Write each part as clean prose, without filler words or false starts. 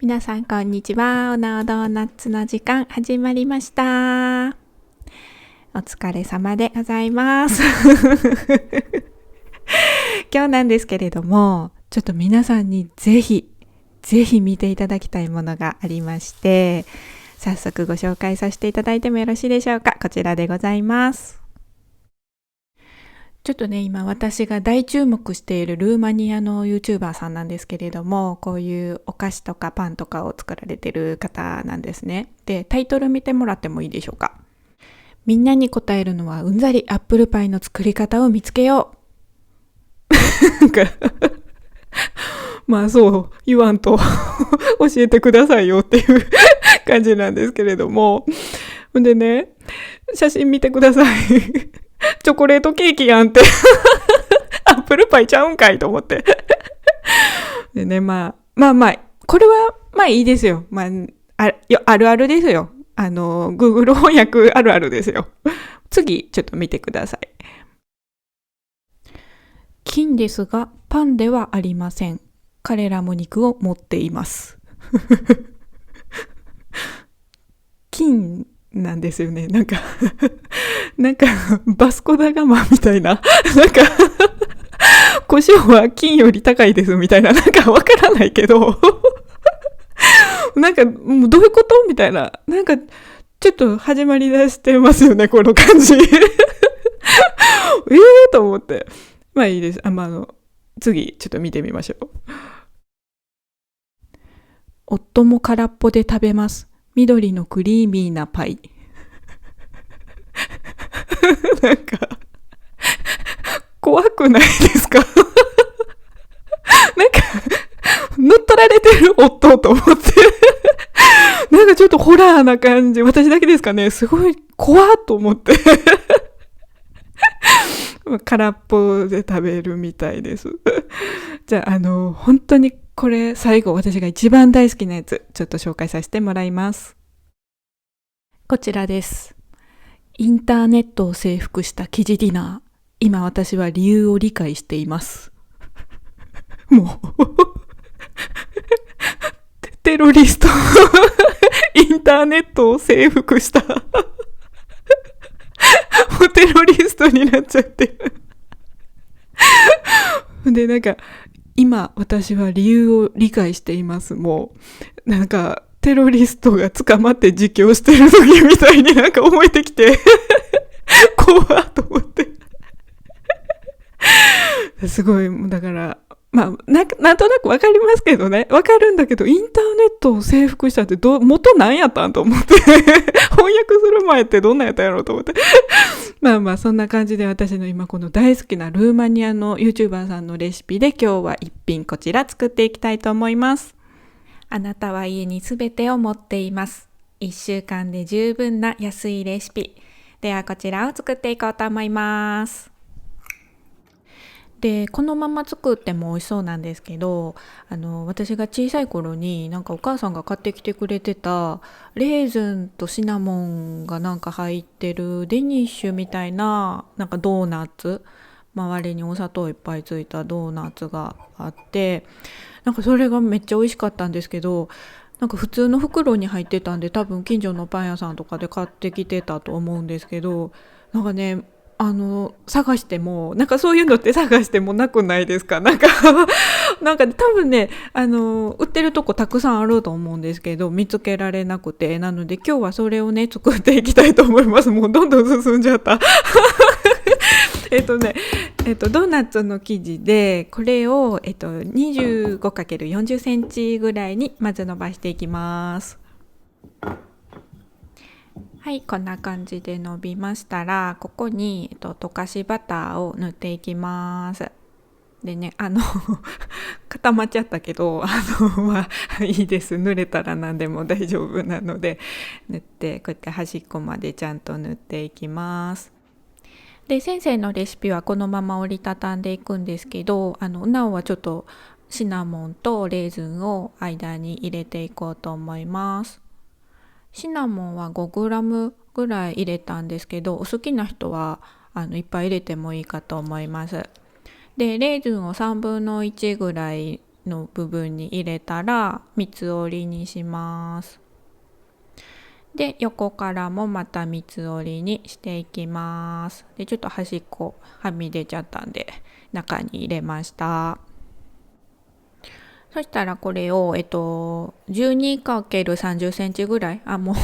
皆さんこんにちは。おなおドーナツの時間始まりました。お疲れ様でございます。今日なんですけれども、ちょっと皆さんにぜひ見ていただきたいものがありまして、早速ご紹介させていただいてもよろしいでしょうか。こちらでございます。ちょっとね、今私が大注目しているルーマニアの YouTuber さんなんですけれども、こういうお菓子とかパンとかを作られてる方なんですね。で、タイトル見てもらってもいいでしょうか。みんなに答えるのはうんざり、アップルパイの作り方を見つけよう。なんかまあそう言わんと教えてくださいよっていう感じなんですけれども。でね、写真見てください。チョコレートケーキやんってアップルパイちゃうんかいと思ってでね、まあこれはまあいいですよ。まああるあるですよ。Google 翻訳あるあるですよ。次ちょっと見てください。金ですがパンではありません。彼らも肉を持っています。金なんですよね。なんかバスコダガマみたいな、なんか胡椒は金より高いですみたいな、なんかわからないけどなんかもうどういうことみたいな、なんかちょっと始まりだしてますよね、この感じと思って。まあいいです。次ちょっと見てみましょう。夫も空っぽで食べます。緑のクリーミーなパイ。なんか怖くないですか？なんか乗っ取られてる夫と思ってなんかちょっとホラーな感じ。私だけですかね。すごい怖っと思って空っぽで食べるみたいです。じゃあ、本当にこれ最後私が一番大好きなやつ、ちょっと紹介させてもらいます。こちらです。インターネットを征服した記事ディナー。今私は理由を理解しています。もうテロリストインターネットを征服したもうテロリストになっちゃってで、なんか今私は理由を理解しています。もうなんかテロリストが捕まって自供してる時みたいになんか思えてきて怖っと思ってすごい。だからまあ、なんとなくわかりますけどね。わかるんだけど、インターネットを征服したって元なんやったんと思って翻訳する前ってどんなんやったんやろうと思ってまあそんな感じで、私の今この大好きなルーマニアの YouTuber さんのレシピで今日は一品こちら作っていきたいと思います。あなたは家にすべてを持っています。1週間で十分な安いレシピ。ではこちらを作っていこうと思います。で、このまま作っても美味しそうなんですけど、私が小さい頃になんかお母さんが買ってきてくれてたレーズンとシナモンがなんか入ってるデニッシュみたいな、なんかドーナツ、周りにお砂糖いっぱいついたドーナツがあって、なんかそれがめっちゃ美味しかったんですけど、なんか普通の袋に入ってたんで、多分近所のパン屋さんとかで買ってきてたと思うんですけど、なんかね、探しても、なんかそういうのって探してもなくないですか？なんかなんか多分ね、売ってるとこたくさんあると思うんですけど、見つけられなくて、なので今日はそれをね、作っていきたいと思います。もうどんどん進んじゃったドーナツの生地で、これを、25×40 センチぐらいにまず伸ばしていきます。はい、こんな感じで伸びましたら、ここに、溶かしバターを塗っていきます。でね、固まっちゃったけど、まあ、いいです。濡れたら何でも大丈夫なので、塗って、こうやって端っこまでちゃんと塗っていきます。で、先生のレシピはこのまま折りたたんでいくんですけど、なおはちょっとシナモンとレーズンを間に入れていこうと思います。シナモンは 5g ぐらい入れたんですけど、お好きな人はいっぱい入れてもいいかと思います。で、レーズンを1/3ぐらいの部分に入れたら三つ折りにします。で、横からもまた三つ折りにしていきます。で、ちょっと端っこはみ出ちゃったんで中に入れました。そしたらこれを、12×30 センチぐらい、もう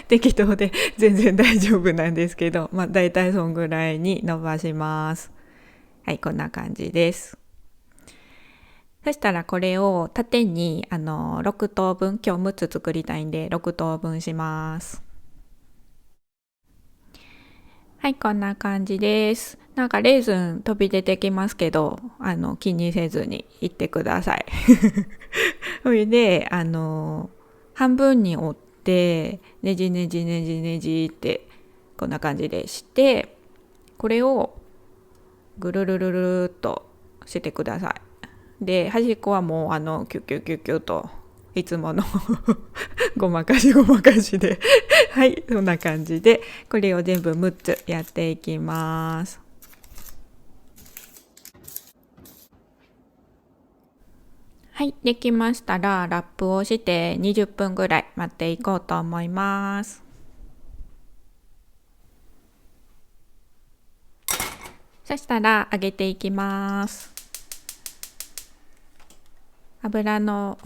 適当で全然大丈夫なんですけど、だいたいそんぐらいに伸ばします。はい、こんな感じです。そしたらこれを縦に6等分、今日6つ作りたいんで6等分します。はい、こんな感じです。なんかレーズン飛び出てきますけど、気にせずにいってください。それで、半分に折って、ねじねじねじねじって、こんな感じでして、これをぐるるるるっとしてください。で、端っこはもうキュッキュッキュッキュッといつものごまかしごまかしではい、そんな感じでこれを全部6つやっていきます。はい、できましたらラップをして20分ぐらい待っていこうと思います。そしたら揚げていきます。油の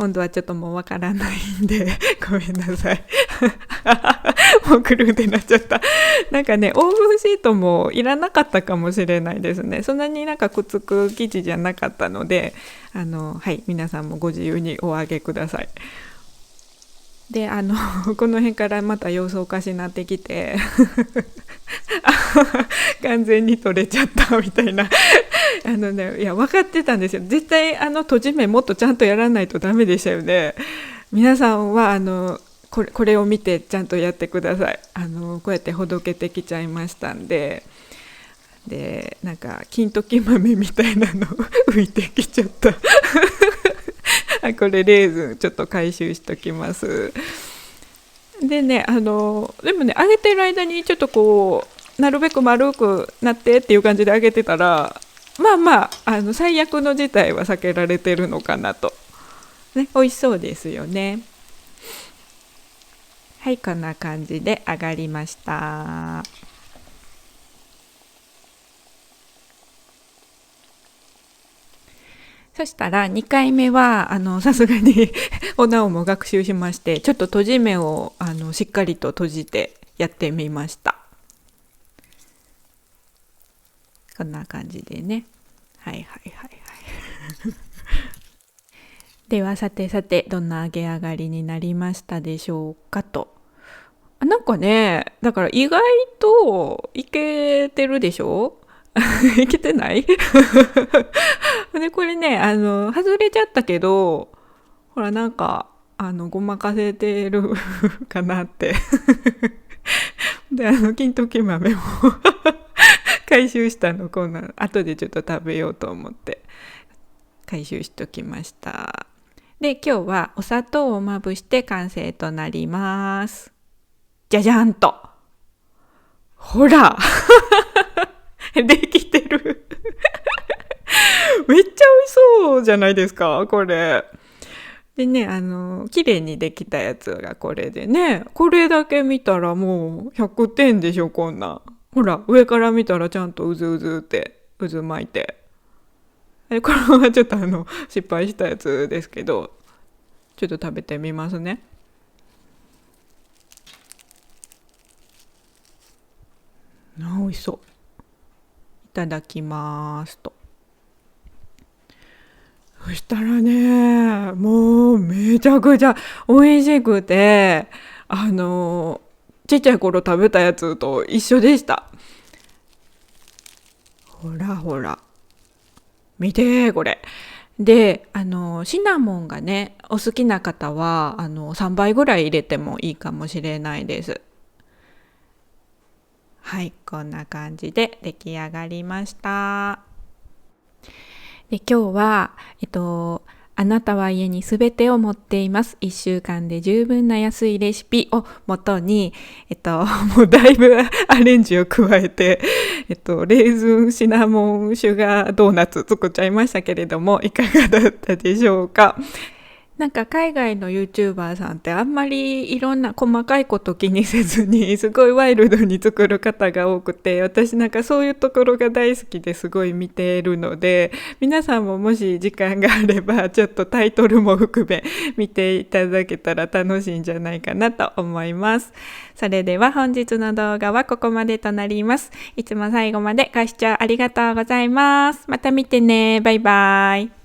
温度はちょっともうわからないんでごめんなさいもうくるってなっちゃった。なんかね、オーブンシートもいらなかったかもしれないですね。そんなになんかくっつく生地じゃなかったので、はい、皆さんもご自由にお揚げください。で、この辺からまた様子おかしになってきて完全に取れちゃったみたいないや分かってたんですよ。絶対閉じ目もっとちゃんとやらないとダメでしたよね。皆さんはこれを見てちゃんとやってください。こうやってほどけてきちゃいましたんで、なんか金時豆みたいなの浮いてきちゃったこれレーズンちょっと回収しときます。でね、でもね、揚げてる間にちょっとこうなるべく丸くなってっていう感じで揚げてたら、最悪の事態は避けられてるのかなと、ね、美味しそうですよね。はい、こんな感じで揚がりました。そしたら2回目はさすがにおなおも学習しまして、ちょっと閉じ目をしっかりと閉じてやってみました。こんな感じでね。はいはいはいはいではさてさて、どんな揚げ上がりになりましたでしょうかと。なんかね、だから意外といけてるでしょいけてないで、これね、外れちゃったけど、ほらなんか、ごまかせてるかなってで、金時豆も回収したの、こんな、後でちょっと食べようと思って、回収しときました。で、今日はお砂糖をまぶして完成となります。じゃじゃんと。ほらできてるめっちゃ美味しそうじゃないですか、これ。でね、綺麗にできたやつがこれでね、これだけ見たらもう100点でしょ、こんな。ほら、上から見たらちゃんとうずうずって渦巻いて。これはちょっと失敗したやつですけど、ちょっと食べてみますね。美味しそう。いただきますと。そしたらね、もうめちゃくちゃ美味しくて、ちっちゃい頃食べたやつと一緒でした。ほらほら。見てこれ。で、シナモンがね、お好きな方は、3倍ぐらい入れてもいいかもしれないです。はい、こんな感じで出来上がりました。で、今日は、揚あなたは家にすべてを持っています。1週間で十分な安いレシピをもとに、もうだいぶアレンジを加えて、レーズンシナモンシュガードーナツ作っちゃいましたけれども、いかがだったでしょうか。なんか海外の YouTuber さんってあんまりいろんな細かいこと気にせずにすごいワイルドに作る方が多くて、私なんかそういうところが大好きですごい見ているので、皆さんももし時間があればちょっとタイトルも含め見ていただけたら楽しいんじゃないかなと思います。それでは本日の動画はここまでとなります。いつも最後までご視聴ありがとうございます。また見てね。バイバイ。